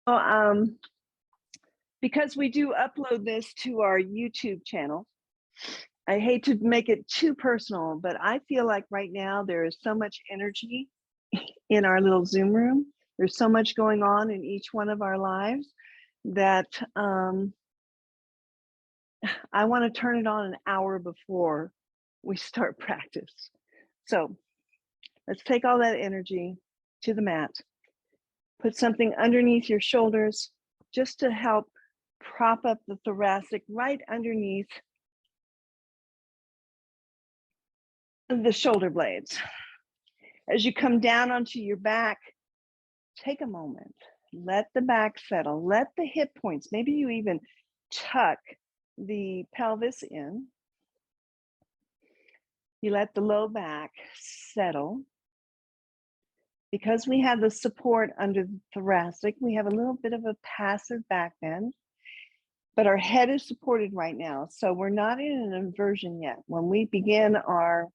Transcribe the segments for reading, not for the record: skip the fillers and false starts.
Well, because we do upload this to our YouTube channel, I hate to make it too personal, but I feel like right now there is so much energy in our little Zoom room. There's so much going on in each one of our lives that I want to turn it on an hour before we start practice. So let's take all that energy to the mat. Put something underneath your shoulders just to help prop up the thoracic right underneath the shoulder blades. As you come down onto your back, take a moment. Let the back settle. Let the hip points, maybe you even tuck the pelvis in. You let the low back settle. Because we have the support under the thoracic, we have a little bit of a passive back bend, but our head is supported right now. So we're not in an inversion yet. When we begin our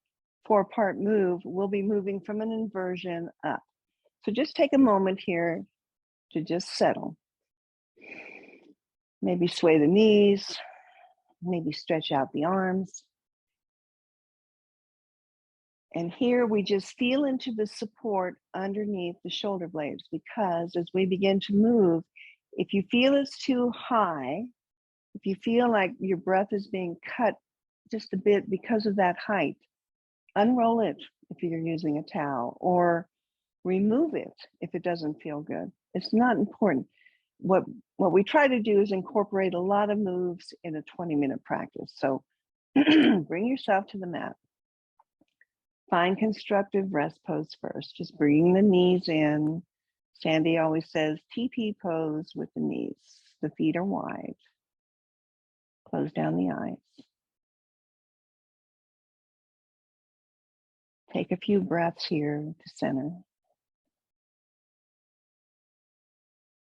4-part move, we'll be moving from an inversion up. So just take a moment here to just settle. Maybe sway the knees, maybe stretch out the arms. And here we just feel into the support underneath the shoulder blades, because as we begin to move, if you feel it's too high, if you feel like your breath is being cut just a bit because of that height, unroll it if you're using a towel, or remove it if it doesn't feel good. It's not important. What we try to do is incorporate a lot of moves in a 20-minute practice. So bring yourself to the mat. Find constructive rest pose first, just bringing the knees in. Sandy always says TP pose with the knees. The feet are wide. Close down the eyes. Take a few breaths here to center.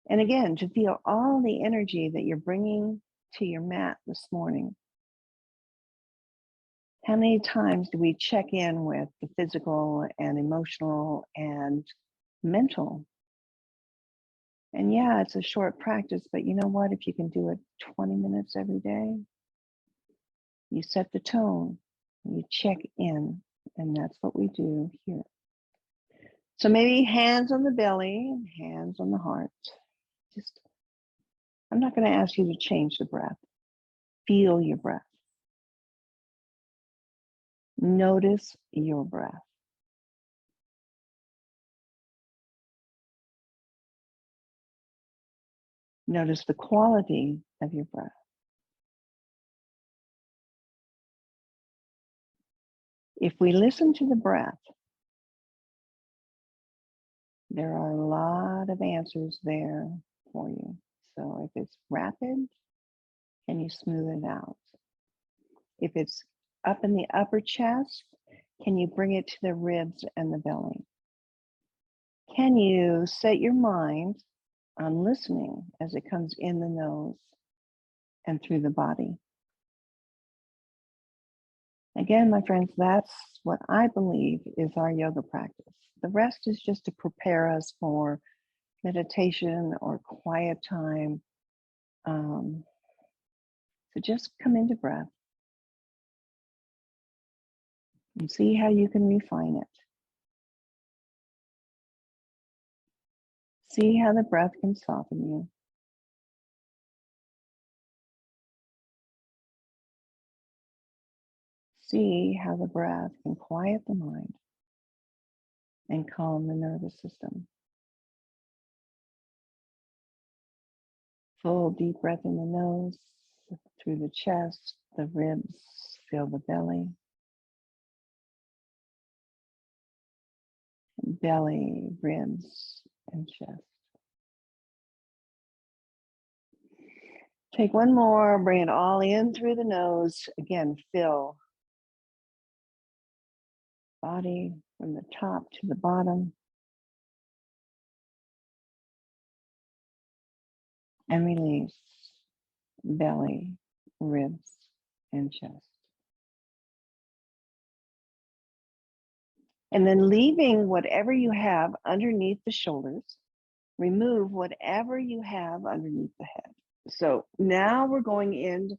And again, to feel all the energy that you're bringing to your mat this morning. How many times do we check in with the physical and emotional and mental? And yeah, it's a short practice, but you know what? If you can do it 20 minutes every day, you set the tone, you check in, and that's what we do here. So maybe hands on the belly, hands on the heart. I'm not going to ask you to change the breath. Feel your breath. Notice your breath. Notice the quality of your breath. If we listen to the breath, there are a lot of answers there for you. So if it's rapid, can you smooth it out? If it's up in the upper chest, can you bring it to the ribs and the belly? Can you set your mind on listening as it comes in the nose and through the body? Again, my friends, that's what I believe is our yoga practice. The rest is just to prepare us for meditation or quiet time. So just come into breath and see how you can refine it. See how the breath can soften you. See how the breath can quiet the mind and calm the nervous system. Full deep breath in the nose, through the chest, the ribs, feel the belly. Belly, ribs, and chest. Take one more, bring it all in through the nose. Again, fill body from the top to the bottom. And release belly, ribs, and chest. And then leaving whatever you have underneath the shoulders, remove whatever you have underneath the head. So now we're going into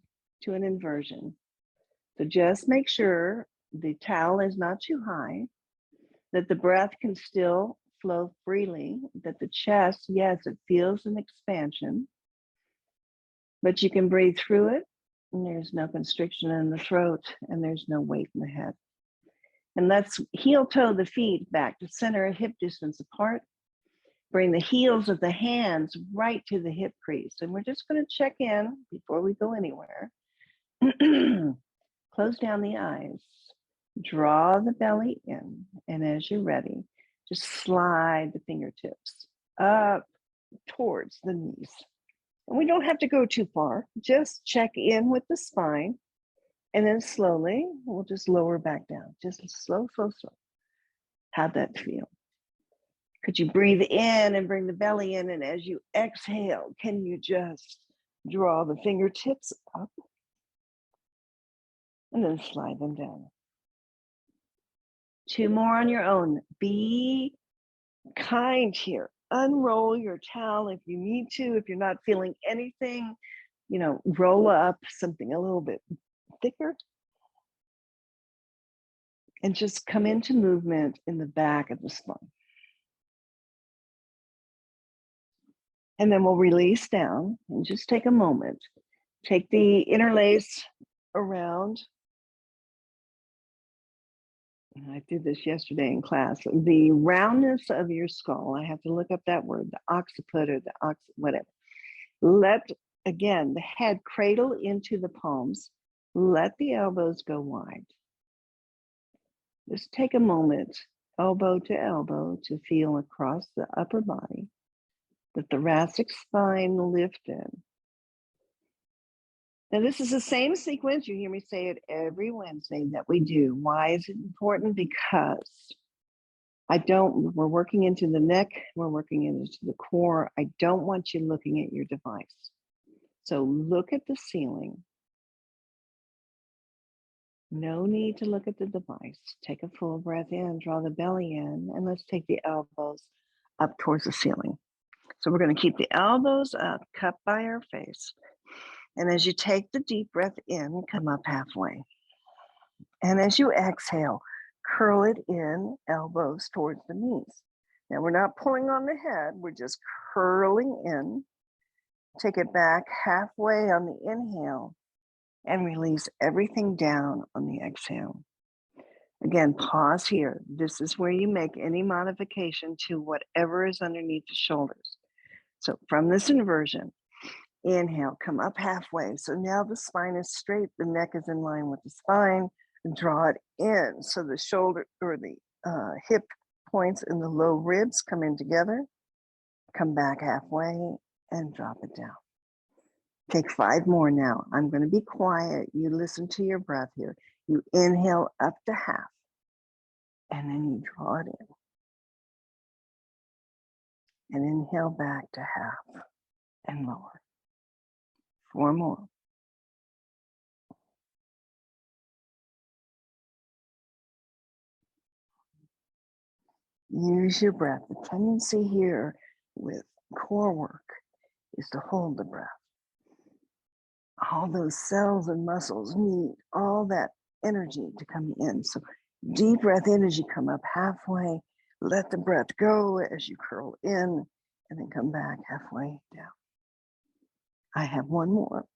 an inversion. So just make sure the towel is not too high, that the breath can still flow freely, that the chest, yes, it feels an expansion, but you can breathe through it, and there's no constriction in the throat, and there's no weight in the head. And let's heel toe the feet back to center, hip distance apart. Bring the heels of the hands right to the hip crease. And we're just going to check in before we go anywhere. Close down the eyes. Draw the belly in. And as you're ready, just slide the fingertips up towards the knees. And we don't have to go too far. Just check in with the spine. And then slowly, we'll just lower back down. Just slow, slow, slow. How'd that feel? Could you breathe in and bring the belly in? And as you exhale, can you just draw the fingertips up and then slide them down? 2 more on your own. Be kind here. Unroll your towel if you need to. If you're not feeling anything, roll up something a little bit thicker. And just come into movement in the back of the spine. And then we'll release down and just take a moment. Take the interlace around. I did this yesterday in class. The roundness of your skull, I have to look up that word, the occiput or the whatever. Let, again, the head cradle into the palms. Let the elbows go wide. Just take a moment, elbow to elbow, to feel across the upper body, the thoracic spine lift in. Now, this is the same sequence. You hear me say it every Wednesday that we do. Why is it important? Because we're working into the neck, we're working into the core. I don't want you looking at your device. So look at the ceiling. No need to look at the device. Take a full breath in, draw the belly in, and let's take the elbows up towards the ceiling. So we're going to keep the elbows up, cupped by our face. And as you take the deep breath in, come up halfway. And as you exhale, curl it in, elbows towards the knees. Now we're not pulling on the head, we're just curling in. Take it back halfway on the inhale and release everything down on the exhale. Again, pause here. This is where you make any modification to whatever is underneath the shoulders. So from this inversion, inhale, come up halfway. So now the spine is straight, the neck is in line with the spine. Draw it in. So the shoulder or the hip points and the low ribs come in together. Come back halfway and drop it down. Take 5 more now. I'm going to be quiet. You listen to your breath here. You inhale up to half and then you draw it in. And inhale back to half and lower. 4 more. Use your breath. The tendency here with core work is to hold the breath. All those cells and muscles need all that energy to come in. So deep breath in as you come up halfway. Let the breath go as you curl in and then come back halfway down. I have 1 more.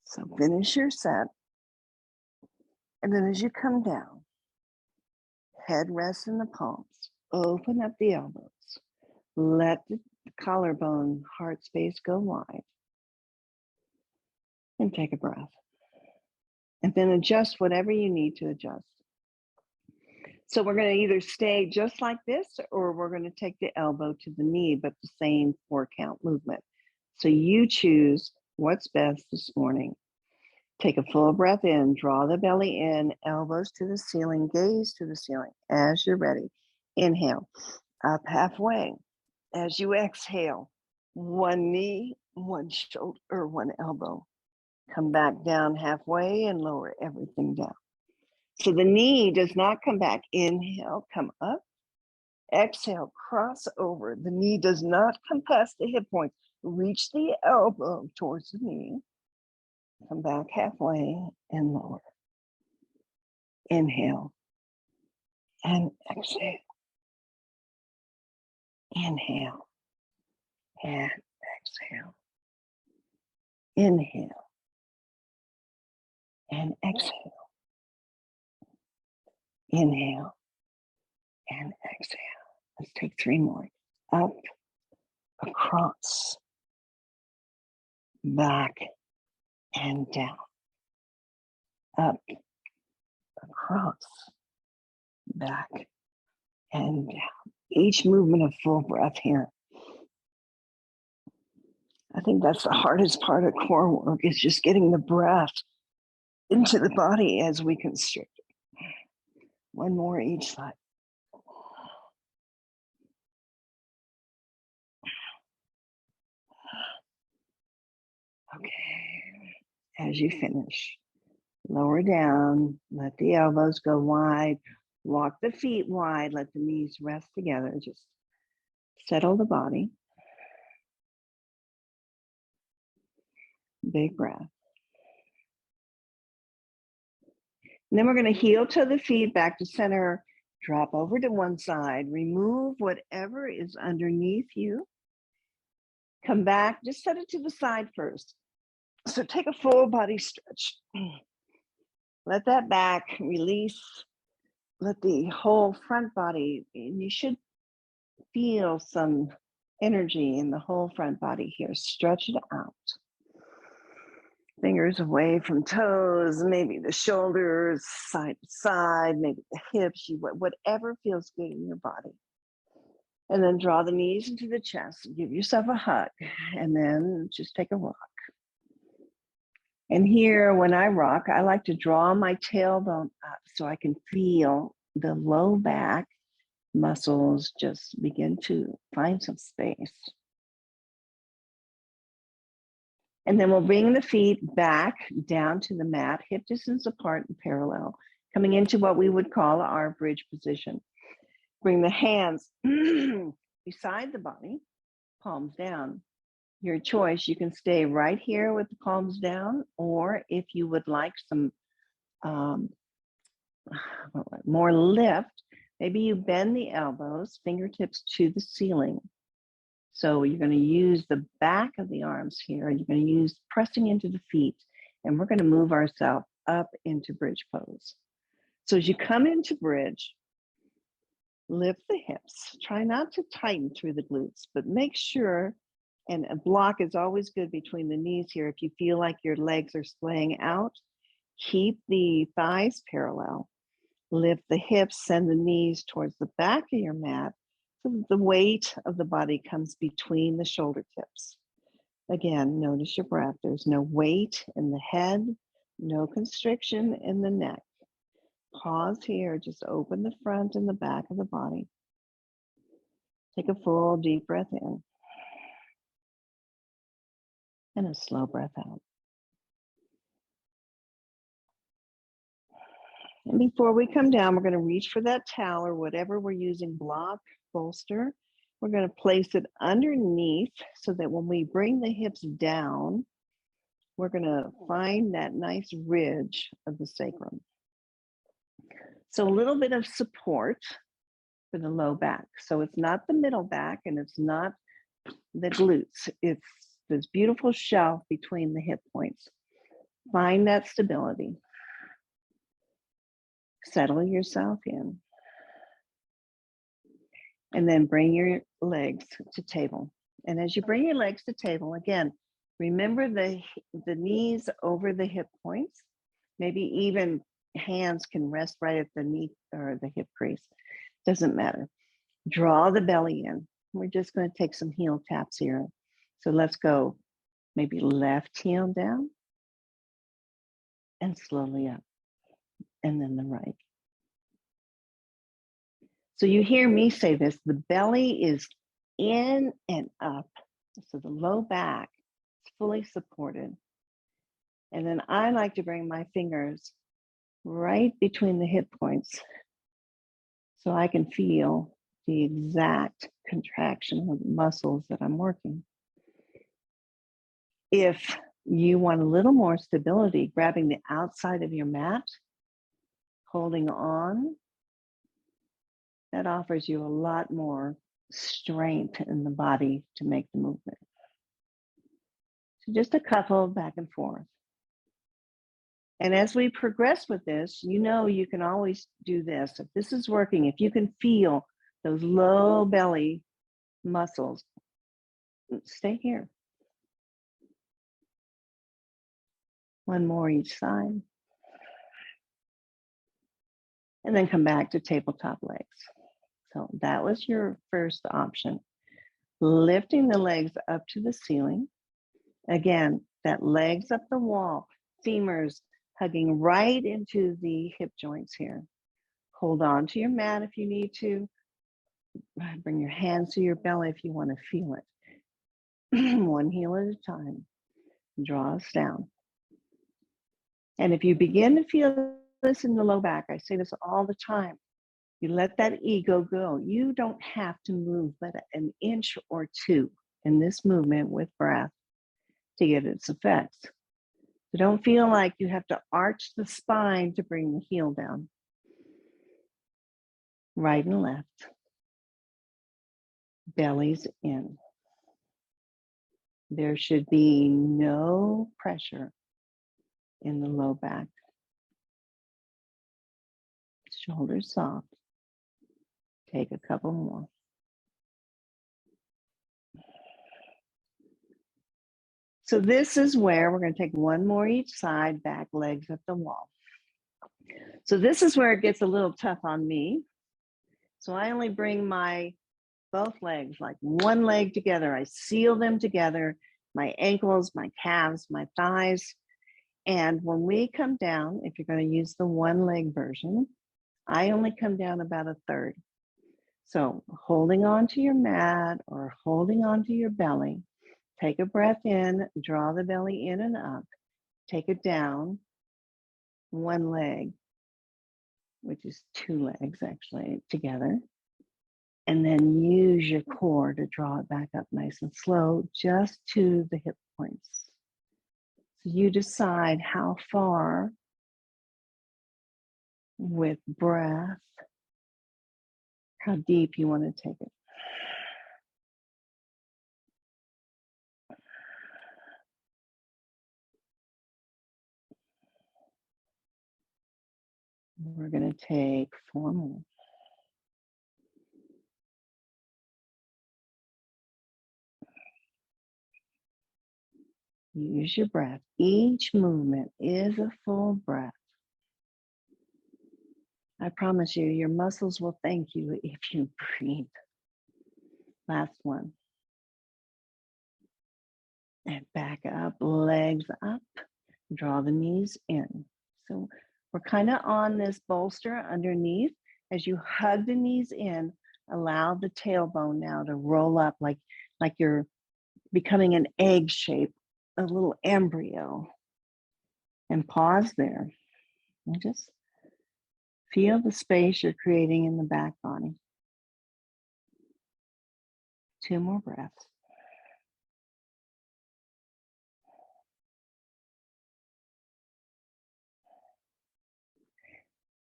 So finish your set. And then as you come down, head rests in the palms. Open up the elbows. Let the collarbone, heart space go wide. And take a breath. And then adjust whatever you need to adjust. So we're going to either stay just like this, or we're going to take the elbow to the knee, but the same 4-count movement. So you choose what's best this morning. Take a full breath in, draw the belly in, elbows to the ceiling, gaze to the ceiling. As you're ready, inhale, up halfway. As you exhale, 1 knee, 1 shoulder, or 1 elbow. Come back down halfway and lower everything down. So the knee does not come back. Inhale, come up, Exhale, cross over. The knee does not come past the hip points. Reach the elbow towards the knee. Come back halfway and lower. Inhale and exhale. Inhale and exhale. Inhale and exhale. Inhale and exhale. Let's take 3 more. Up, across, back, and down. Up, across, back, and down. Each movement of full breath here. I think that's the hardest part of core work, is just getting the breath into the body as we constrict it. 1 more each side. Okay, as you finish, lower down, let the elbows go wide, walk the feet wide, let the knees rest together, just settle the body. Big breath. And then we're going to heel to the feet, back to center, drop over to one side, remove whatever is underneath you. Come back, just set it to the side first. So take a full body stretch. Let that back release. Let the whole front body, and you should feel some energy in the whole front body here. Stretch it out. Fingers away from toes, maybe the shoulders, side to side, maybe the hips, whatever feels good in your body. And then draw the knees into the chest, give yourself a hug, and then just take a rock. And here, when I rock, I like to draw my tailbone up so I can feel the low back muscles just begin to find some space. And then we'll bring the feet back down to the mat, hip distance apart and parallel, coming into what we would call our bridge position. Bring the hands beside the body, palms down. Your choice, you can stay right here with the palms down, or if you would like some more lift, maybe you bend the elbows, fingertips to the ceiling. So you're going to use the back of the arms here, and you're going to use pressing into the feet, and we're going to move ourselves up into bridge pose. So as you come into bridge, lift the hips. Try not to tighten through the glutes, but make sure, and a block is always good between the knees here. If you feel like your legs are splaying out, keep the thighs parallel. Lift the hips, send the knees towards the back of your mat, so that the weight of the body comes between the shoulder tips. Again, notice your breath. There's no weight in the head, no constriction in the neck. Pause here, just open the front and the back of the body. Take a full deep breath in and a slow breath out. And before we come down, we're going to reach for that towel or whatever we're using, block, bolster. We're going to place it underneath so that when we bring the hips down, we're going to find that nice ridge of the sacrum. So a little bit of support for the low back. So it's not the middle back and it's not the glutes. It's this beautiful shelf between the hip points. Find that stability. Settle yourself in. And then bring your legs to table. And as you bring your legs to table, again, remember the knees over the hip points. Maybe even hands can rest right at the knee or the hip crease. Doesn't matter. Draw the belly in. We're just going to take some heel taps here. So let's go maybe left heel down and slowly up, and then the right. So you hear me say this, the belly is in and up. So the low back is fully supported. And then I like to bring my fingers right between the hip points so I can feel the exact contraction of muscles that I'm working. If you want a little more stability, grabbing the outside of your mat, holding on, that offers you a lot more strength in the body to make the movement. So just a couple back and forth. And as we progress with this, you know, you can always do this. If this is working, if you can feel those low belly muscles, stay here. One more each side. And then come back to tabletop legs. So that was your first option. Lifting the legs up to the ceiling. Again, that legs up the wall, femurs hugging right into the hip joints here. Hold on to your mat if you need to. Bring your hands to your belly if you want to feel it. One heel at a time. Draw us down. And if you begin to feel this in the low back, I say this all the time, you let that ego go. You don't have to move but an inch or two in this movement with breath to get its effects. So don't feel like you have to arch the spine to bring the heel down. Right and left. Bellies in. There should be no pressure in the low back. Shoulders soft. Take a couple more. So this is where we're going to take one more each side, back legs at the wall. So this is where it gets a little tough on me. So I only bring my both legs, like one leg together. I seal them together, my ankles, my calves, my thighs. And when we come down, if you're going to use the one leg version, I only come down about a third. So holding on to your mat or holding on to your belly, take a breath in, draw the belly in and up, take it down, one leg, which is two legs actually together, and then use your core to draw it back up nice and slow, just to the hip points. So you decide how far with breath, how deep you want to take it. We're going to take 4 more. Use your breath. Each movement is a full breath. I promise you, your muscles will thank you if you breathe. Last one. And back up, legs up, draw the knees in. So we're kind of on this bolster underneath. As you hug the knees in, allow the tailbone now to roll up like you're becoming an egg shape, a little embryo. And pause there. And just feel the space you're creating in the back body. 2 more breaths.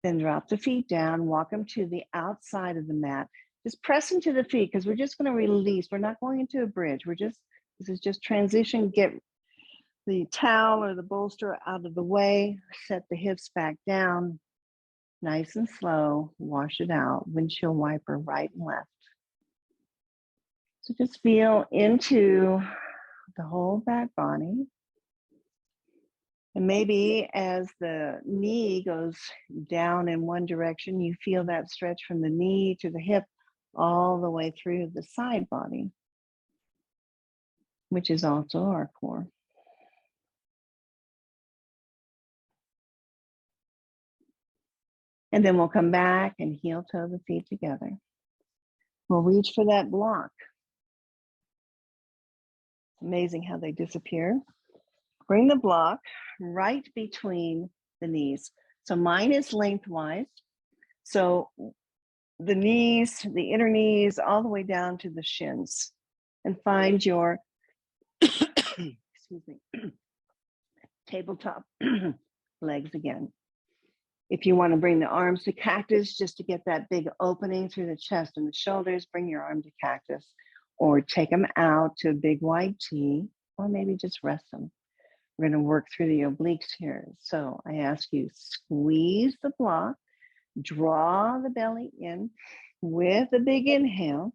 Then drop the feet down, walk them to the outside of the mat. Just press into the feet because we're just going to release. We're not going into a bridge. This is just transition. Get the towel or the bolster out of the way. Set the hips back down. Nice and slow. Wash it out. Windshield wiper right and left. So just feel into the whole back body. And maybe as the knee goes down in one direction, you feel that stretch from the knee to the hip all the way through the side body, which is also our core. And then we'll come back and heel toe the feet together. We'll reach for that block. It's amazing how they disappear. Bring the block right between the knees. So mine is lengthwise. So the knees, the inner knees, all the way down to the shins, and find your, excuse me, tabletop legs again. If you want to bring the arms to cactus just to get that big opening through the chest and the shoulders, bring your arm to cactus, or take them out to a big wide T, or maybe just rest them. We're going to work through the obliques here. So I ask you, squeeze the block, draw the belly in with a big inhale.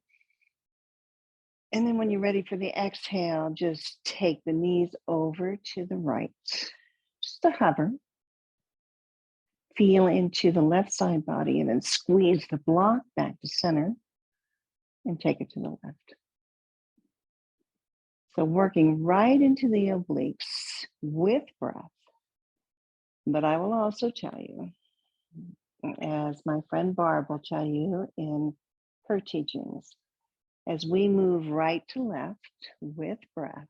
And then when you're ready for the exhale, just take the knees over to the right, just to hover. Feel into the left side body and then squeeze the block back to center and take it to the left. So working right into the obliques with breath. But I will also tell you, as my friend Barb will tell you in her teachings, as we move right to left with breath,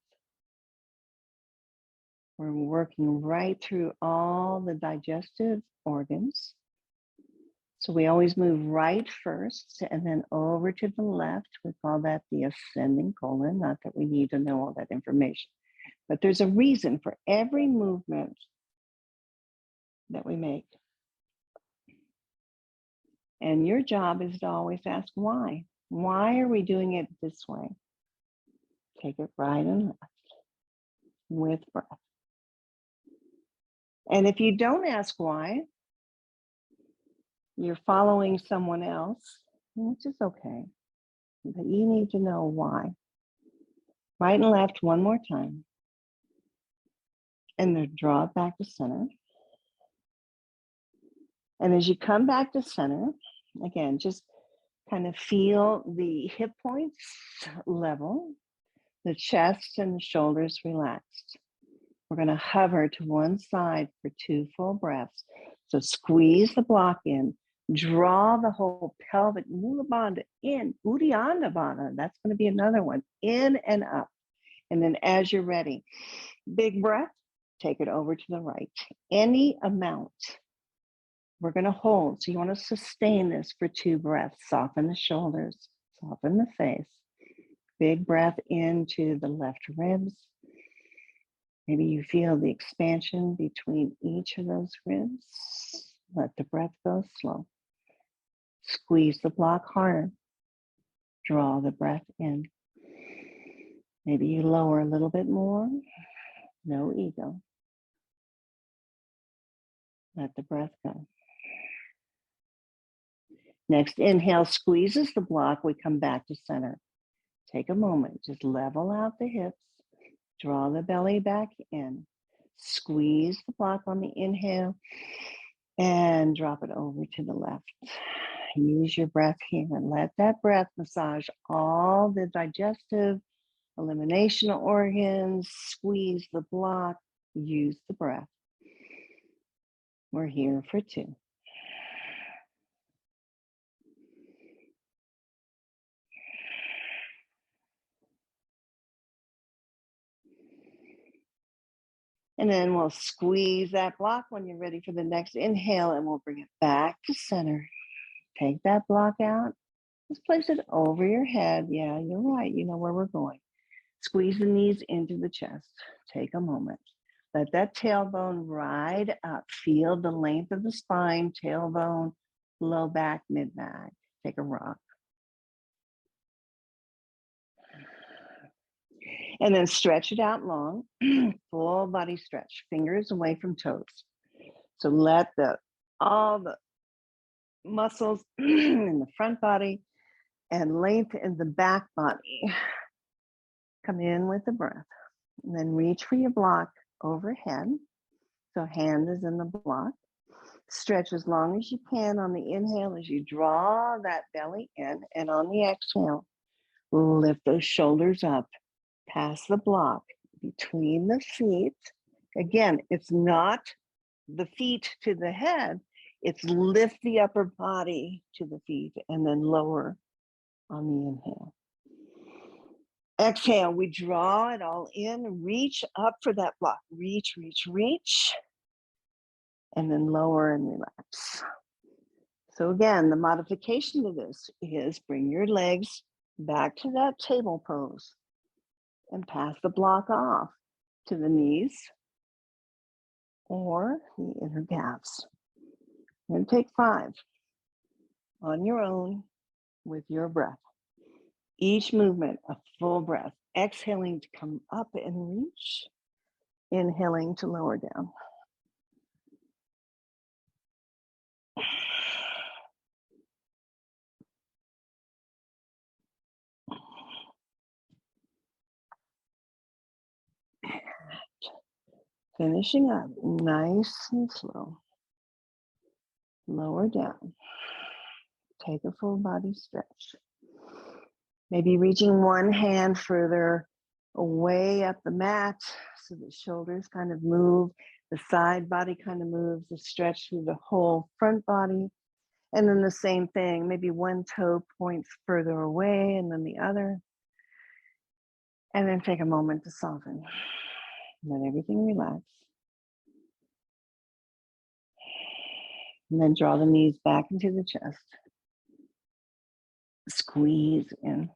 we're working right through all the digestive organs. So we always move right first and then over to the left. We call that the ascending colon. Not that we need to know all that information, but there's a reason for every movement that we make. And your job is to always ask why. Why are we doing it this way? Take it right and left with breath. And if you don't ask why, you're following someone else, which is okay, but you need to know why. Right and left one more time. And then draw it back to center. And as you come back to center, again, just kind of feel the hip points level, the chest and the shoulders relaxed. We're going to hover to one side for 2 full breaths. So squeeze the block in, draw the whole pelvic Mula Bandha in, Uddiyana Bandha. That's going to be another one, in and up. And then as you're ready, big breath, take it over to the right. Any amount. We're going to hold. So you want to sustain this for 2 breaths. Soften the shoulders, soften the face. Big breath into the left ribs. Maybe you feel the expansion between each of those ribs. Let the breath go slow. Squeeze the block harder. Draw the breath in. Maybe you lower a little bit more. No ego. Let the breath go. Next inhale squeezes the block. We come back to center. Take a moment. Just level out the hips. Draw the belly back in. Squeeze the block on the inhale and drop it over to the left. Use your breath here and let that breath massage all the digestive, elimination organs. Squeeze the block. Use the breath. We're here for 2. And then we'll squeeze that block when you're ready for the next inhale, and we'll bring it back to center. Take that block out. Just place it over your head. Yeah, you're right. You know where we're going. Squeeze the knees into the chest. Take a moment. Let that tailbone ride up. Feel the length of the spine, tailbone, low back, mid back. Take a rock. And then stretch it out long. Full body stretch. Fingers away from toes. So let all the muscles in the front body and length in the back body come in with the breath. And then reach for your block overhead. So hand is in the block. Stretch as long as you can on the inhale as you draw that belly in, and on the exhale, lift those shoulders up, past the block, between the feet. Again, it's not the feet to the head, it's lift the upper body to the feet and then lower on the inhale. Exhale, we draw it all in, reach up for that block. Reach, reach, reach. And then lower and relax. So again, the modification to this is bring your legs back to that table pose and pass the block off to the knees or the inner calves. And take 5 on your own with your breath. Each movement, a full breath. Exhaling to come up and reach. Inhaling to lower down. Finishing up nice and slow. Lower down. Take a full body stretch. Maybe reaching one hand further away up the mat so the shoulders kind of move, the side body kind of moves, the stretch through the whole front body. And then the same thing, maybe one toe points further away and then the other. And then take a moment to soften. Let everything relax. And then draw the knees back into the chest. Squeeze in.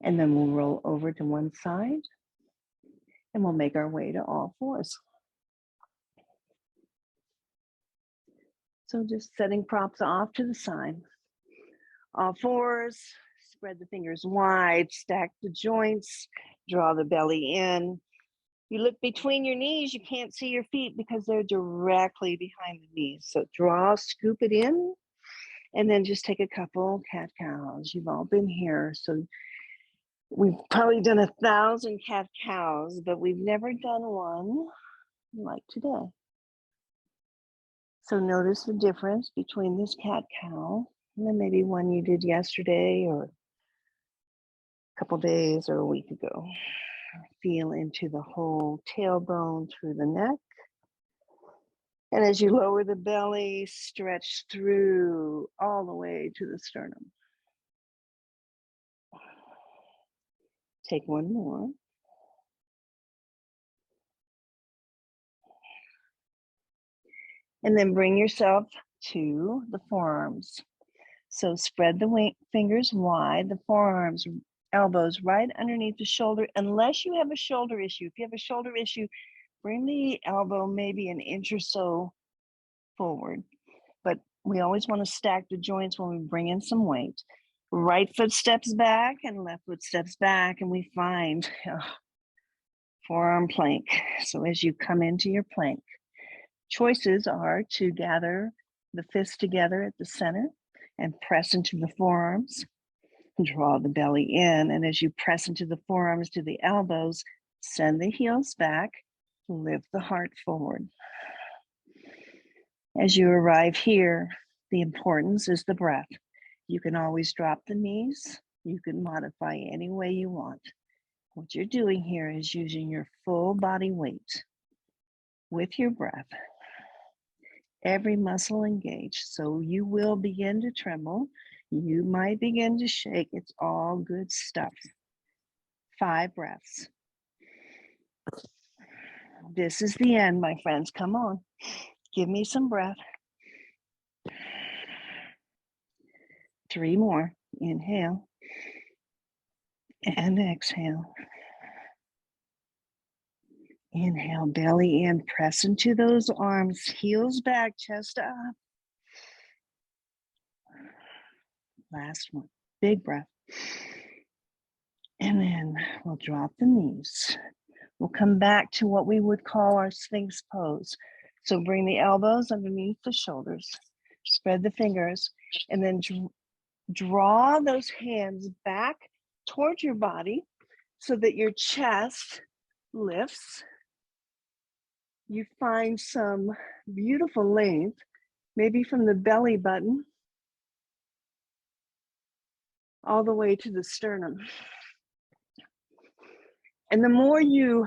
And then we'll roll over to one side and we'll make our way to all fours. So just setting props off to the side. All fours, spread the fingers wide, stack the joints, draw the belly in. You look between your knees, you can't see your feet because they're directly behind the knees. So draw, scoop it in, and then just take a couple cat-cows. You've all been here, so we've probably done 1,000 cat-cows, but we've never done one like today. So notice the difference between this cat-cow and then maybe one you did yesterday or a couple days or a week ago. Feel into the whole tailbone through the neck. And as you lower the belly, stretch through all the way to the sternum. Take one more. And then bring yourself to the forearms. So spread the fingers wide, the forearms, elbows right underneath the shoulder, unless you have a shoulder issue. If you have a shoulder issue, bring the elbow maybe an inch or so forward. But we always want to stack the joints when we bring in some weight. Right foot steps back and left foot steps back, and we find forearm plank. So as you come into your plank, choices are to gather the fists together at the center and press into the forearms, draw the belly in, and as you press into the forearms to the elbows, send the heels back, lift the heart forward. As you arrive here, the importance is the breath. You can always drop the knees. You can modify any way you want. What you're doing here is using your full body weight with your breath. Every muscle engaged. So you will begin to tremble. You might begin to shake. It's all good stuff. 5 breaths. This is the end, my friends. Come on. Give me some breath. 3 more. Inhale and exhale. Inhale, belly in, press into those arms, heels back, chest up. Last one, big breath. And then we'll drop the knees. We'll come back to what we would call our Sphinx pose. So bring the elbows underneath the shoulders, spread the fingers, and then draw those hands back towards your body so that your chest lifts. You find some beautiful length, maybe from the belly button all the way to the sternum. And the more you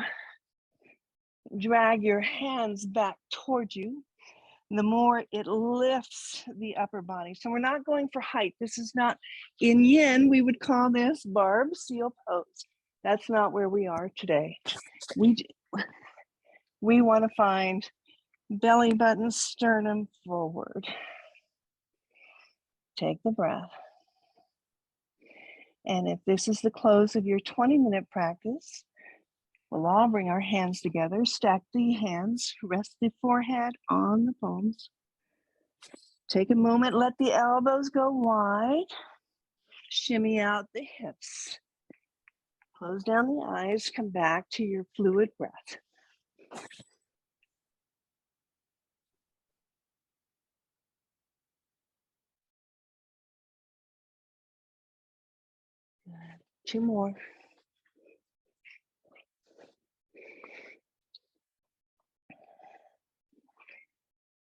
drag your hands back towards you, the more it lifts the upper body. So we're not going for height. This is not, in yin, we would call this barb seal pose. That's not where we are today. We want to find belly button, sternum forward. Take the breath. And if this is the close of your 20-minute practice, we'll all bring our hands together, stack the hands, rest the forehead on the palms. Take a moment, let the elbows go wide. Shimmy out the hips. Close down the eyes, come back to your fluid breath. Good. 2 more.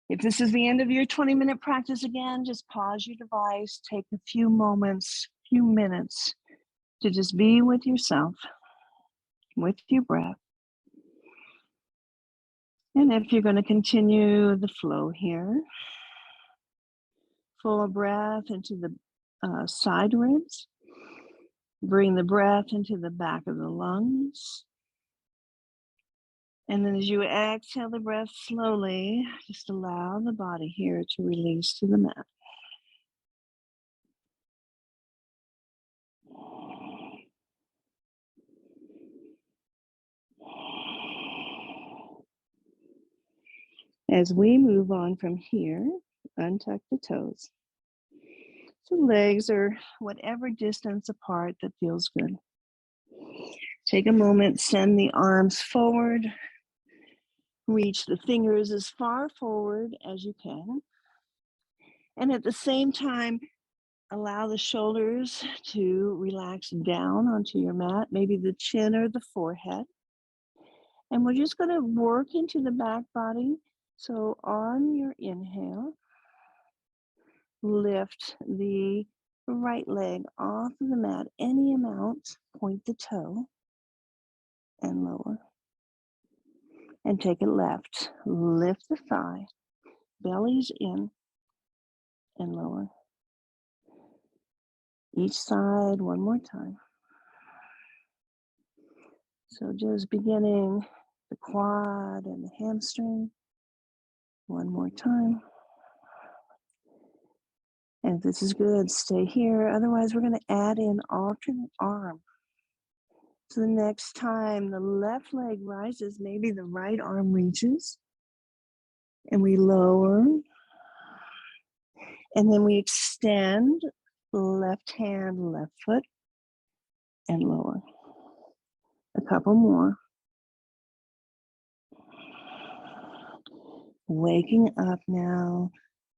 If this is the end of your 20-minute practice again, just pause your device, take a few moments, few minutes to just be with yourself, with your breath. And if you're going to continue the flow here, full of breath into the side ribs. Bring the breath into the back of the lungs. And then as you exhale the breath slowly, just allow the body here to release to the mat. As we move on from here, untuck the toes. So legs are whatever distance apart that feels good. Take a moment, send the arms forward. Reach the fingers as far forward as you can. And at the same time, allow the shoulders to relax down onto your mat, maybe the chin or the forehead. And we're just going to work into the back body. So on your inhale, lift the right leg off of the mat, any amount, point the toe and lower. And take it left, lift the thigh, belly's in and lower. Each side, one more time. So just beginning the quad and the hamstring. One more time. And if this is good, stay here. Otherwise, we're going to add in alternate arm. So the next time the left leg rises, maybe the right arm reaches. And we lower. And then we extend left hand, left foot, and lower. A couple more. Waking up now.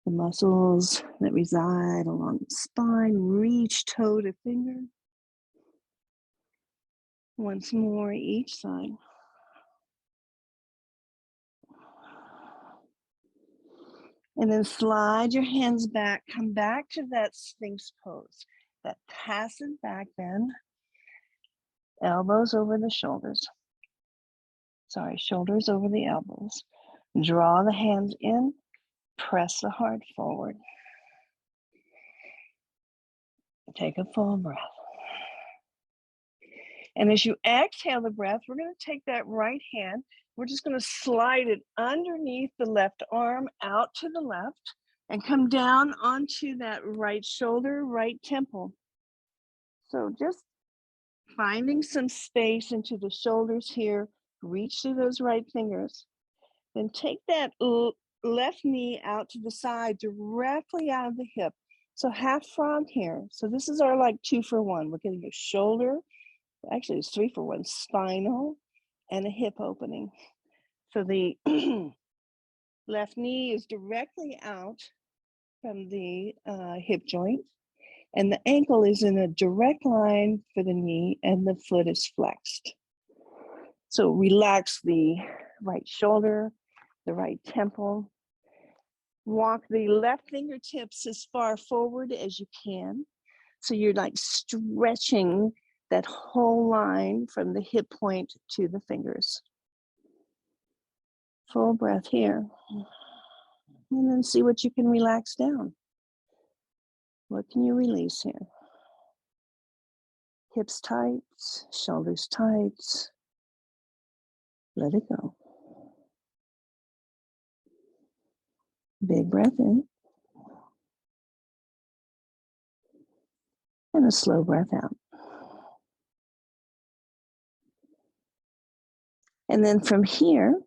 The muscles that reside along the spine, reach toe to finger. Once more, each side. And then slide your hands back, come back to that Sphinx pose, that passive back bend, elbows over the shoulders. Sorry, shoulders over the elbows. Draw the hands in, press the heart forward. Take a full breath. And as you exhale the breath, we're going to take that right hand, we're just going to slide it underneath the left arm out to the left and come down onto that right shoulder, right temple. So just finding some space into the shoulders here, reach through those right fingers. Then take that left knee out to the side, directly out of the hip. So half frog here. So this is our like 2 for 1. We're getting a shoulder, actually it's 3 for 1, spinal and a hip opening. So the left knee is directly out from the hip joint, and the ankle is in a direct line for the knee, and the foot is flexed. So relax the right shoulder, the right temple. Walk the left fingertips as far forward as you can. So you're like stretching that whole line from the hip point to the fingers. Full breath here. And then see what you can relax down. What can you release here? Hips tight, shoulders tight. Let it go. Big breath in. And a slow breath out. And then from here,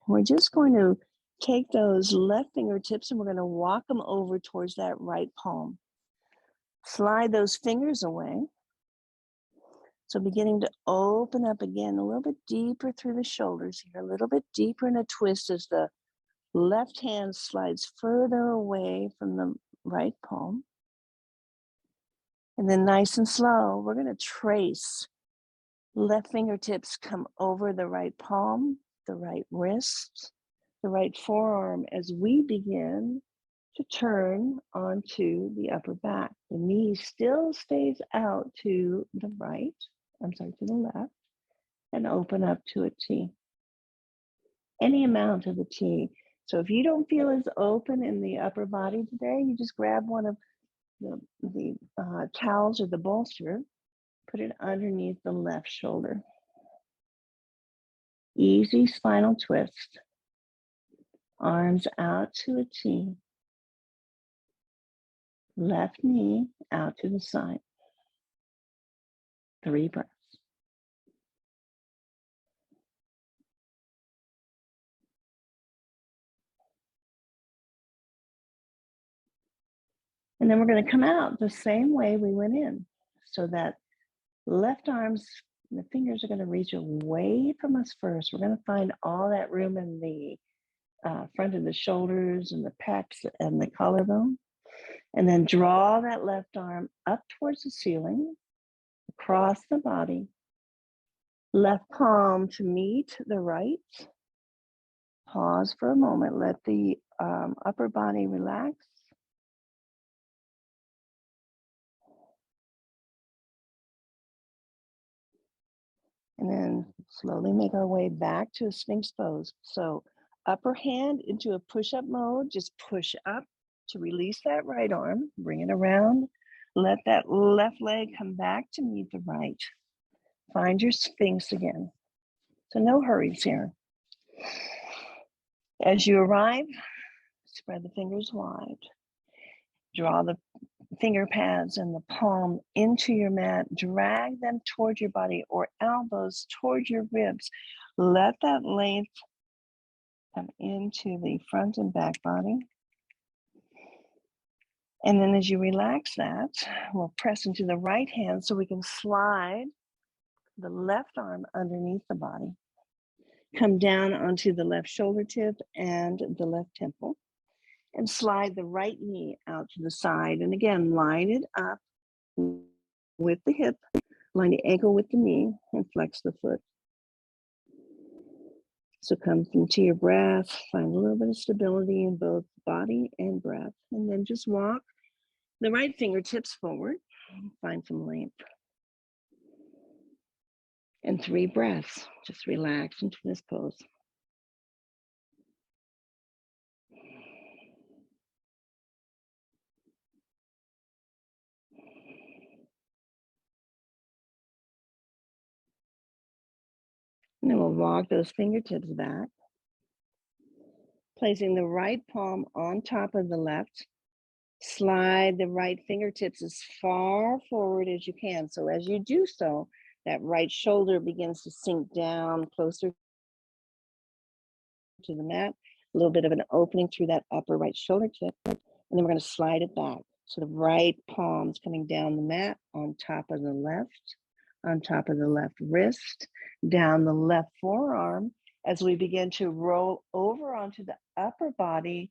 we're just going to take those left fingertips and we're going to walk them over towards that right palm. Slide those fingers away. So beginning to open up again a little bit deeper through the shoulders here, a little bit deeper in a twist as the left hand slides further away from the right palm. And then nice and slow, we're going to trace. Left fingertips come over the right palm, the right wrist, the right forearm as we begin to turn onto the upper back. The knee still stays out to the right, to the left, and open up to a T. Any amount of a T. So if you don't feel as open in the upper body today, you just grab one of the towels or the bolster, put it underneath the left shoulder. Easy spinal twist. Arms out to a T. Left knee out to the side. 3 breaths. And then we're going to come out the same way we went in. So that left arms, the fingers are going to reach away from us first. We're going to find all that room in the front of the shoulders and the pecs and the collarbone. And then draw that left arm up towards the ceiling, across the body. Left palm to meet the right. Pause for a moment. Let the upper body relax. And then slowly make our way back to a Sphinx pose. So upper hand into a push-up mode. Just push up to release that right arm. Bring it around. Let that left leg come back to meet the right. Find your Sphinx again. So no hurries here. As you arrive, spread the fingers wide. Draw the finger pads and the palm into your mat. Drag them towards your body or elbows towards your ribs. Let that length come into the front and back body. And then as you relax that, we'll press into the right hand so we can slide the left arm underneath the body. Come down onto the left shoulder tip and the left temple. And slide the right knee out to the side. And again, line it up with the hip, line the ankle with the knee, and flex the foot. So come into your breath, find a little bit of stability in both body and breath, and then just walk the right fingertips forward, find some length. And 3 breaths, just relax into this pose. And then we'll walk those fingertips back, placing the right palm on top of the left. Slide the right fingertips as far forward as you can. So as you do so, that right shoulder begins to sink down closer to the mat. A little bit of an opening through that upper right shoulder tip. And then we're going to slide it back. So the right palm's coming down the mat on top of the left wrist, down the left forearm as we begin to roll over onto the upper body.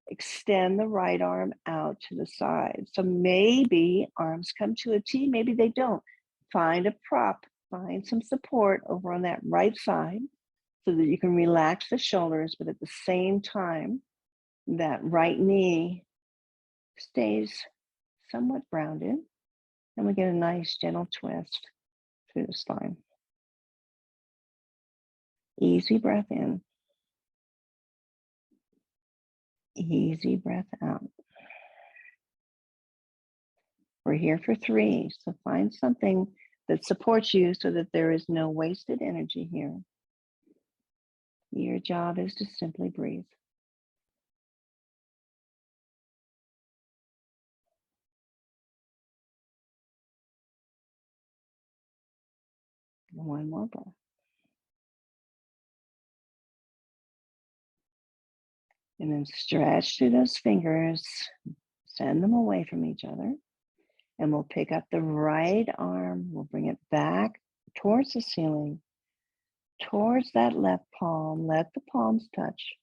Extend the right arm out to the side. So maybe arms come to a T, maybe they don't. Find a prop, find some support over on that right side so that you can relax the shoulders, but at the same time, that right knee stays somewhat grounded, and we get a nice gentle twist through the spine. Easy breath in. Easy breath out. We're here for 3, so find something that supports you so that there is no wasted energy here. Your job is to simply breathe. One more breath. And then stretch through those fingers, send them away from each other. And we'll pick up the right arm, we'll bring it back towards the ceiling, towards that left palm. Let the palms touch.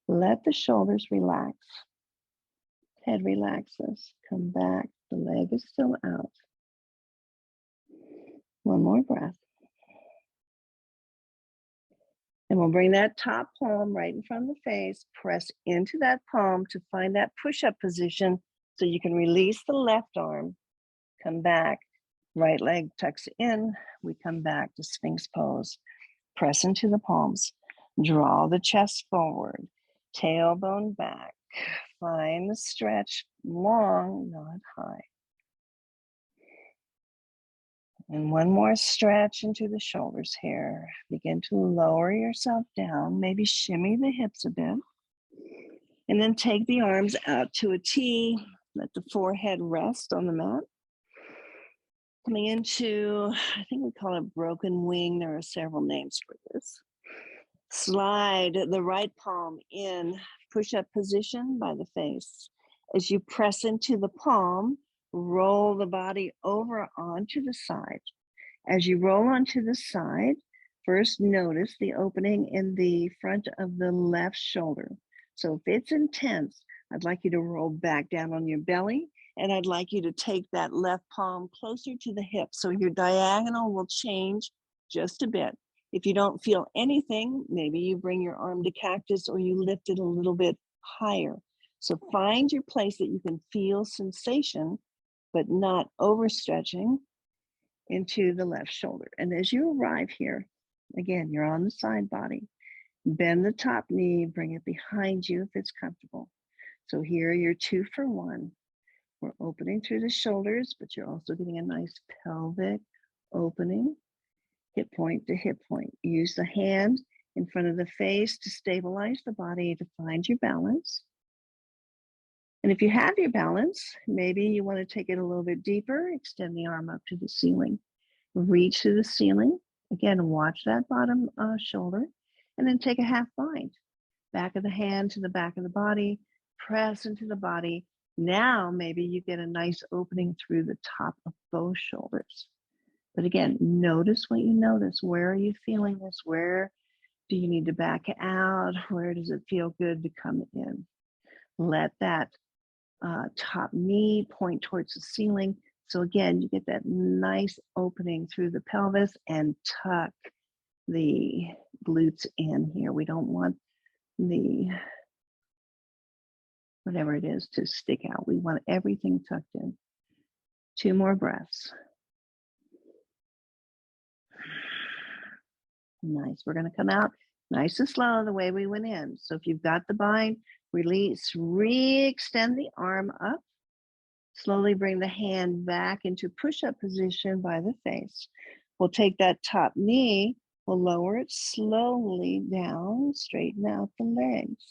Let the shoulders relax. Head relaxes. Come back. The leg is still out. One more breath. And we'll bring that top palm right in front of the face. Press into that palm to find that push-up position so you can release the left arm. Come back. Right leg tucks in. We come back to Sphinx pose. Press into the palms. Draw the chest forward. Tailbone back. Find the stretch long, not high. And one more stretch into the shoulders here. Begin to lower yourself down. Maybe shimmy the hips a bit. And then take the arms out to a T. Let the forehead rest on the mat. Coming into, I think we call it broken wing. There are several names for this. Slide the right palm in push-up position by the face. As you press into the palm, roll the body over onto the side. As you roll onto the side, first notice the opening in the front of the left shoulder. So if it's intense, I'd like you to roll back down on your belly, and I'd like you to take that left palm closer to the hip. So your diagonal will change just a bit. If you don't feel anything, maybe you bring your arm to cactus or you lift it a little bit higher. So find your place that you can feel sensation, but not overstretching into the left shoulder. And as you arrive here, again, you're on the side body. Bend the top knee, bring it behind you if it's comfortable. So here you're 2 for 1. We're opening through the shoulders, but you're also getting a nice pelvic opening. Hip point to hip point. Use the hand in front of the face to stabilize the body, to find your balance. And if you have your balance, maybe you want to take it a little bit deeper, extend the arm up to the ceiling. Reach to the ceiling. Again, watch that bottom shoulder, and then take a half bind. Back of the hand to the back of the body, press into the body. Now maybe you get a nice opening through the top of both shoulders. But again, notice what you notice. Where are you feeling this? Where do you need to back out? Where does it feel good to come in? Let that top knee point towards the ceiling. So again, you get that nice opening through the pelvis and tuck the glutes in here. We don't want the, whatever it is, to stick out. We want everything tucked in. 2 more breaths. Nice. We're going to come out nice and slow the way we went in. So if you've got the bind, release, re-extend the arm up. Slowly bring the hand back into push-up position by the face. We'll take that top knee, we'll lower it slowly down, straighten out the legs.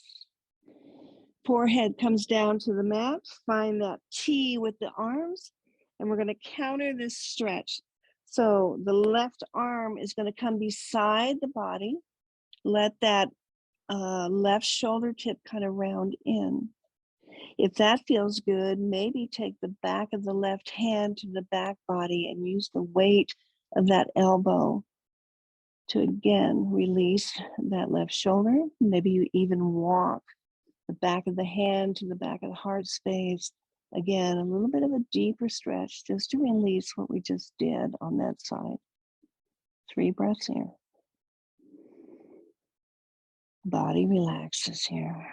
Forehead comes down to the mat, find that T with the arms, and we're going to counter this stretch. So the left arm is going to come beside the body. Let that left shoulder tip kind of round in. If that feels good, maybe take the back of the left hand to the back body and use the weight of that elbow to again release that left shoulder. Maybe you even walk the back of the hand to the back of the heart space. Again, a little bit of a deeper stretch just to release what we just did on that side. 3 breaths here. Body relaxes here.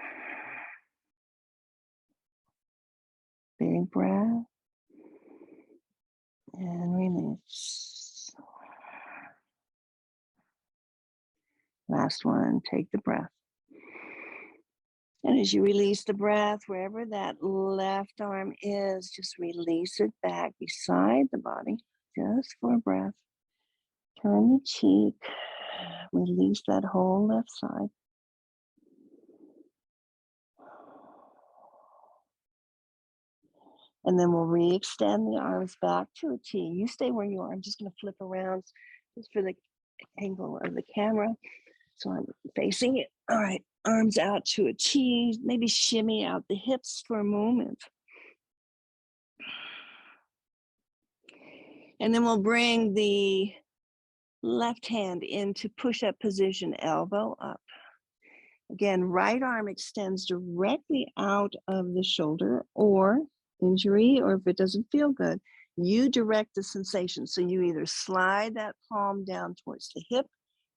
Big breath and release. Last one, take the breath. And as you release the breath, wherever that left arm is, just release it back beside the body, just for a breath. Turn the cheek, release that whole left side. And then we'll re-extend the arms back to a T. You stay where you are. I'm just going to flip around just for the angle of the camera. So I'm facing it. All right, arms out to a T, maybe shimmy out the hips for a moment. And then we'll bring the left hand into push-up position, elbow up. Again, right arm extends directly out of the shoulder, or injury, or if it doesn't feel good, you direct the sensation. So you either slide that palm down towards the hip,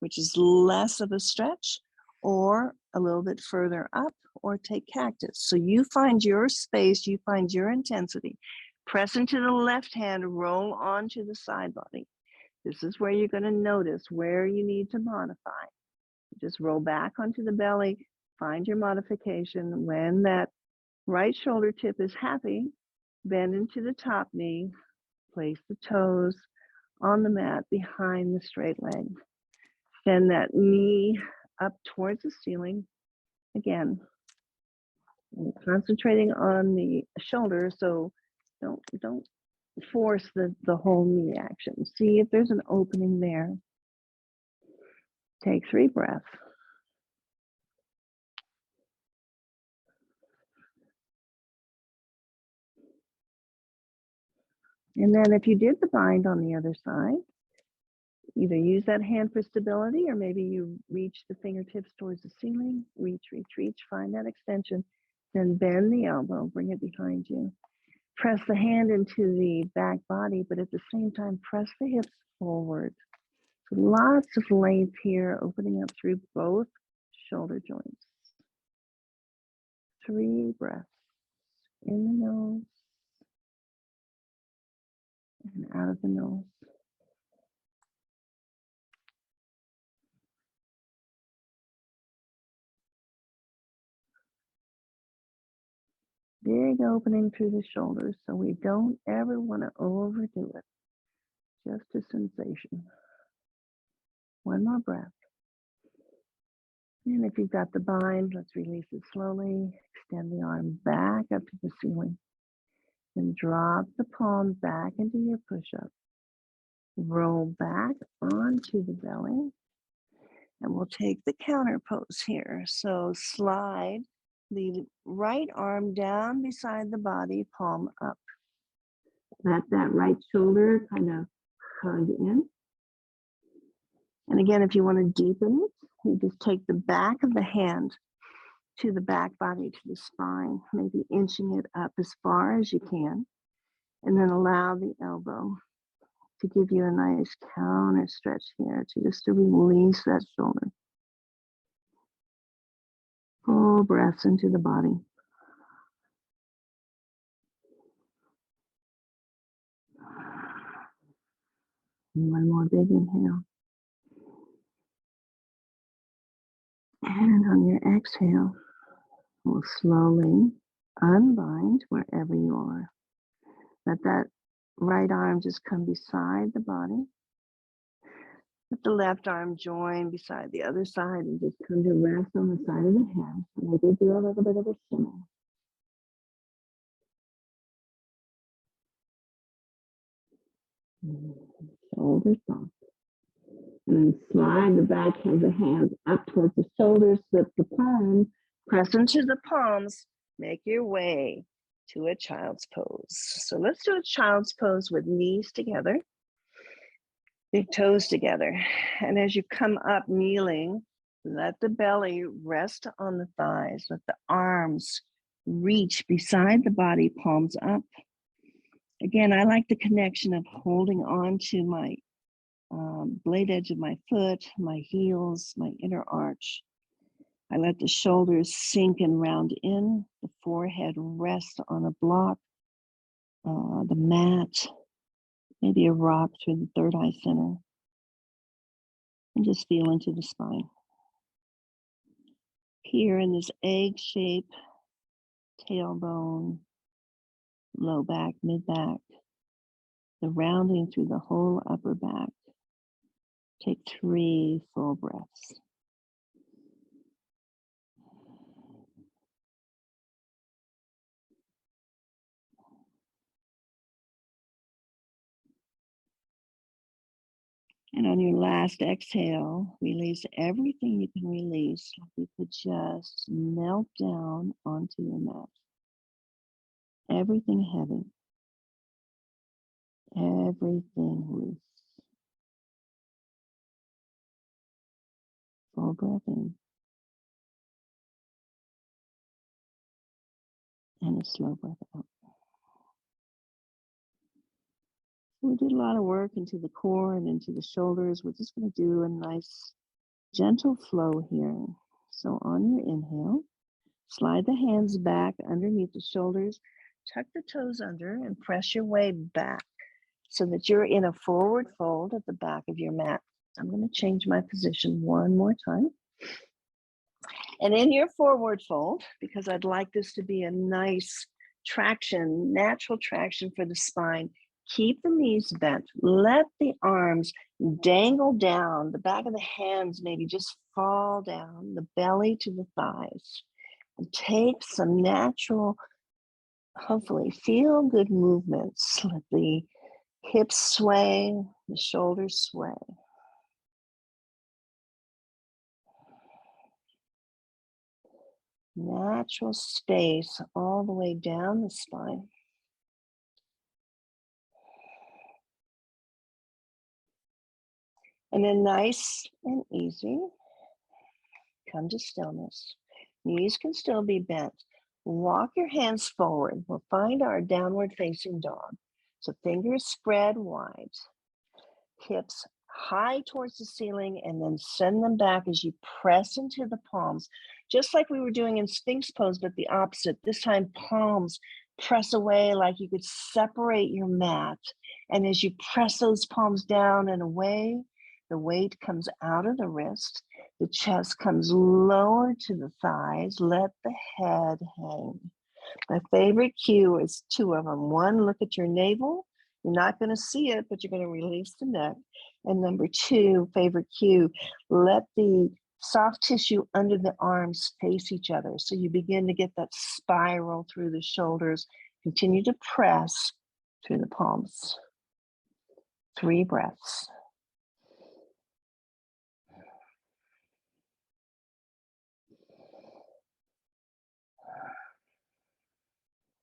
which is less of a stretch, or a little bit further up, or take cactus. So you find your space, you find your intensity. Press into the left hand, roll onto the side body. This is where you're going to notice where you need to modify. Just roll back onto the belly, find your modification. When that right shoulder tip is happy, bend into the top knee, place the toes on the mat behind the straight leg. Bend that knee up towards the ceiling. Again, concentrating on the shoulder, so don't force the whole knee action. See if there's an opening there. Take 3 breaths. And then if you did the bind on the other side, either use that hand for stability, or maybe you reach the fingertips towards the ceiling, reach, find that extension, then bend the elbow, bring it behind you. Press the hand into the back body, but at the same time, press the hips forward. So lots of length here, opening up through both shoulder joints. 3 breaths in the nose and out of the nose. Big opening through the shoulders, so we don't ever want to overdo it. Just a sensation. 1 more breath. And if you've got the bind, let's release it slowly. Extend the arm back up to the ceiling. Then drop the palm back into your push-up. Roll back onto the belly. And we'll take the counter pose here. So slide the right arm down beside the body, palm up. Let that right shoulder kind of hug in. And again, if you want to deepen it, you just take the back of the hand to the back body, to the spine, maybe inching it up as far as you can. And then allow the elbow to give you a nice counter stretch here, to release that shoulder. Full breaths into the body. And 1 more big inhale. And on your exhale, we'll slowly unbind wherever you are. Let that right arm just come beside the body. Let the left arm join beside the other side and just come to rest on the side of the head. Maybe do a little bit of a shimmy. Shoulders soft. And then slide the back of the hands up towards the shoulders, slip the palms, press into the palms, make your way to a child's pose. So let's do a child's pose with knees together, big toes together. And as you come up kneeling, let the belly rest on the thighs, let the arms reach beside the body, palms up. Again, I like the connection of holding on to my blade edge of my foot, my heels, my inner arch. I let the shoulders sink and round in, the forehead rest on a block, the mat, maybe a rock through the third eye center, and just feel into the spine. Here in this egg shape, tailbone, low back, mid back, the rounding through the whole upper back. Take 3 full breaths. And on your last exhale, release everything you can release, like you could just melt down onto your mat. Everything heavy, everything loose. Full breath in and a slow breath out. We did a lot of work into the core and into the shoulders. We're just going to do a nice gentle flow here. So on your inhale, slide the hands back underneath the shoulders, tuck the toes under and press your way back so that you're in a forward fold at the back of your mat. I'm going to change my position one more time. And in your forward fold, because I'd like this to be a nice traction, natural traction for the spine, keep the knees bent. Let the arms dangle down. The back of the hands maybe just fall down, the belly to the thighs. And take some natural, hopefully feel good movements. Let the hips sway, the shoulders sway. Natural space all the way down the spine. And then nice and easy, come to stillness. Knees can still be bent. Walk your hands forward. We'll find our downward facing dog. So fingers spread wide, hips high towards the ceiling, and then send them back as you press into the palms, just like we were doing in Sphinx pose, but the opposite. This time, palms press away like you could separate your mat. And as you press those palms down and away, the weight comes out of the wrist. The chest comes lower to the thighs. Let the head hang. My favorite cue is two of them. One, look at your navel. You're not going to see it, but you're going to release the neck. And number two, favorite cue, let the soft tissue under the arms face each other. So you begin to get that spiral through the shoulders. Continue to press through the palms. 3 breaths.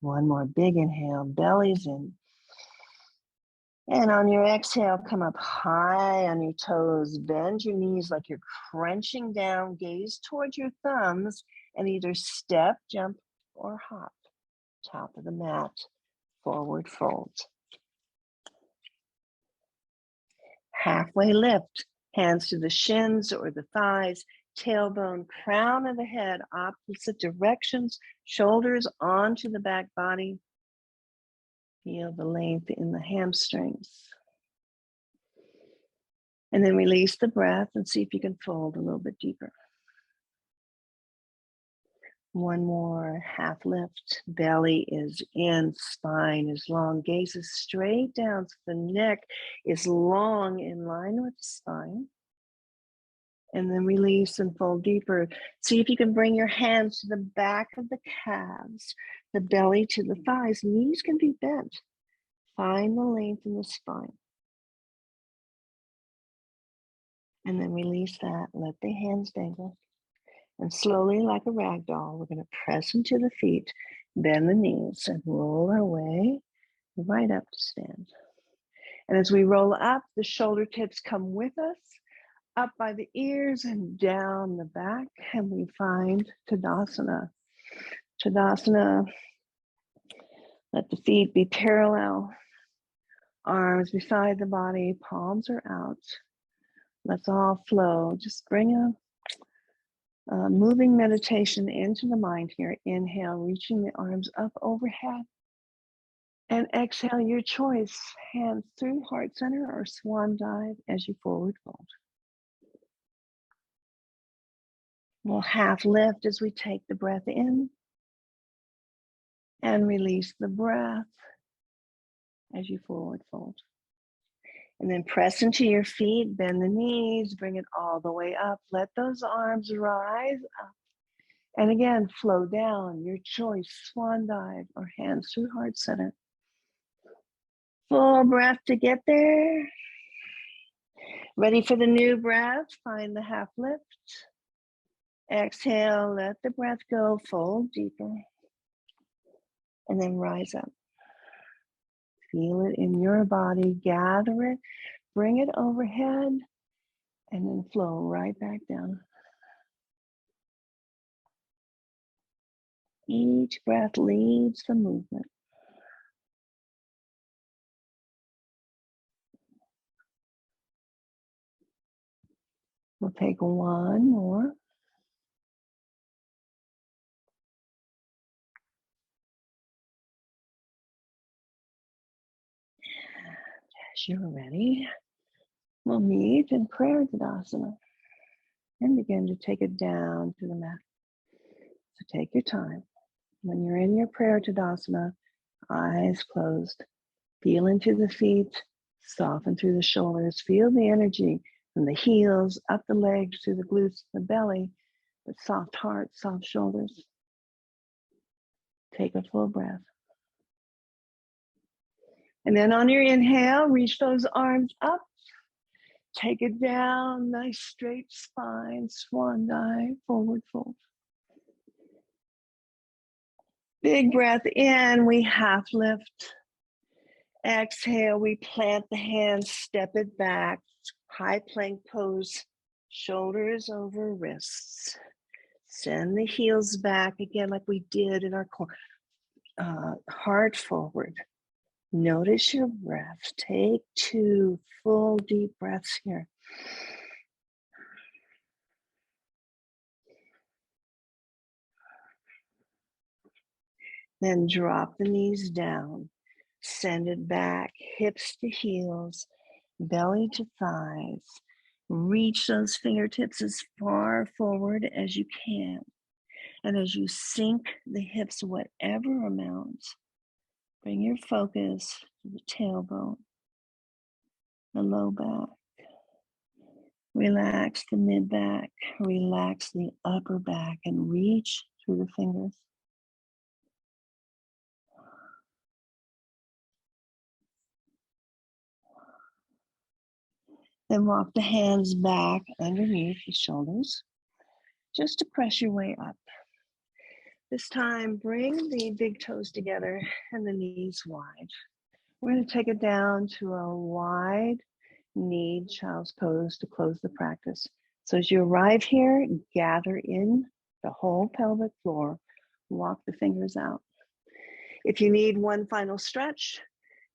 One more big inhale, bellies in. And on your exhale, come up high on your toes, bend your knees like you're crunching down, gaze towards your thumbs, and either step, jump, or hop. Top of the mat, forward fold. Halfway lift, hands to the shins or the thighs, tailbone, crown of the head, opposite directions, shoulders onto the back body. Feel the length in the hamstrings. And then release the breath and see if you can fold a little bit deeper. One more half lift. Belly is in, spine is long, gaze is straight down so the neck is long in line with the spine. And then release and fold deeper. See if you can bring your hands to the back of the calves, the belly to the thighs. Knees can be bent. Find the length in the spine. And then release that. Let the hands dangle. And slowly, like a rag doll, we're going to press into the feet, bend the knees, and roll our way right up to stand. And as we roll up, the shoulder tips come with us, up by the ears and down the back, and we find Tadasana. Tadasana, let the feet be parallel, arms beside the body, palms are out. Let's all flow. Just bring a moving meditation into the mind here. Inhale, reaching the arms up overhead. And exhale, your choice. Hands through heart center or swan dive as you forward fold. We'll half lift as we take the breath in and release the breath as you forward fold. And then press into your feet, bend the knees, bring it all the way up. Let those arms rise up. And again, flow down, your choice, swan dive or hands through heart center. Full breath to get there. Ready for the new breath? Find the half lift. Exhale, let the breath go, fold deeper. And then rise up. Feel it in your body, gather it, bring it overhead, and then flow right back down. Each breath leads the movement. We'll take one more. As you're ready, we'll meet in prayer Tadasana and begin to take it down to the mat. So take your time. When you're in your prayer Tadasana, eyes closed, feel into the feet, soften through the shoulders, feel the energy from the heels, up the legs, through the glutes, the belly, but soft heart, soft shoulders. Take a full breath. And then on your inhale, reach those arms up. Take it down, nice straight spine, swan dive, forward fold. Big breath in, we half lift. Exhale, we plant the hands, step it back. High plank pose, shoulders over wrists. Send the heels back again like we did in our core. Heart forward. Notice your breath. Take 2 full deep breaths here. Then drop the knees down. Send it back, hips to heels, belly to thighs. Reach those fingertips as far forward as you can. And as you sink the hips, whatever amount, bring your focus to the tailbone, the low back. Relax the mid back, relax the upper back, and reach through the fingers. Then walk the hands back underneath the shoulders, just to press your way up. This time, bring the big toes together and the knees wide. We're going to take it down to a wide knee child's pose to close the practice. So as you arrive here, gather in the whole pelvic floor, walk the fingers out. If you need one final stretch,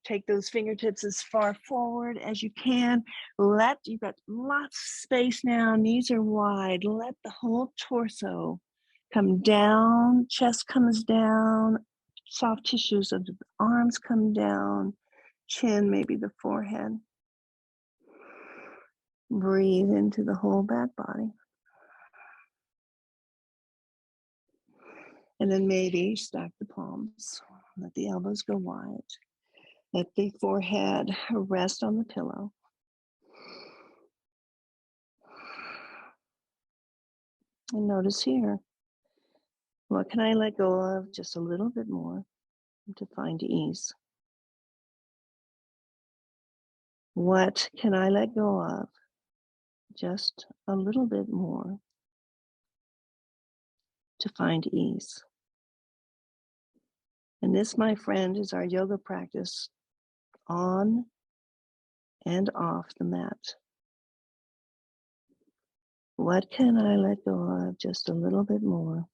take those fingertips as far forward as you can. You've got lots of space now, knees are wide. Let the whole torso come down, chest comes down, soft tissues of the arms come down, chin, maybe the forehead. Breathe into the whole back body. And then maybe stack the palms. Let the elbows go wide. Let the forehead rest on the pillow. And notice here, what can I let go of just a little bit more to find ease? What can I let go of just a little bit more to find ease? And this, my friend, is our yoga practice on and off the mat. What can I let go of just a little bit more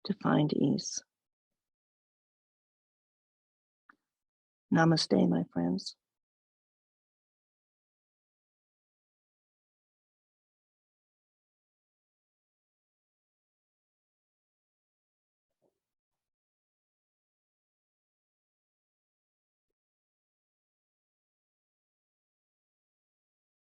to find ease? Namaste, my friends.